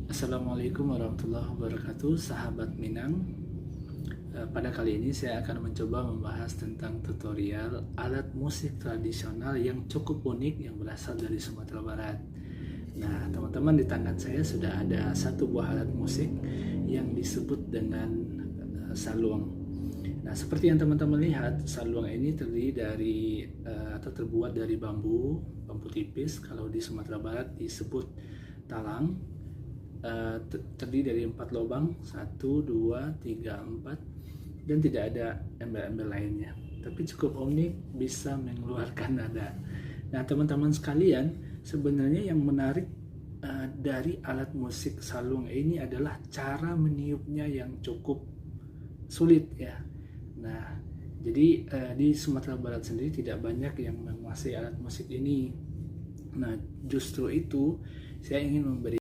Assalamualaikum warahmatullahi wabarakatuh, sahabat Minang. Pada kali ini saya akan mencoba membahas tentang tutorial alat musik tradisional yang cukup unik yang berasal dari Sumatera Barat. Nah, teman-teman, di tangan saya sudah ada satu buah alat musik yang disebut dengan saluang. Nah, seperti yang teman-teman lihat, saluang ini terdiri dari atau terbuat dari bambu tipis. Kalau di Sumatera Barat disebut talang. Terdiri dari 4 lubang, 1, 2, 3, 4, dan tidak ada embel-embel lainnya, tapi cukup unik, bisa mengeluarkan nada. Nah, teman-teman sekalian, sebenarnya yang menarik dari alat musik saluang ini adalah cara meniupnya yang cukup sulit ya. Nah, jadi di Sumatera Barat sendiri tidak banyak yang menguasai alat musik ini. Nah, justru itu saya ingin memberi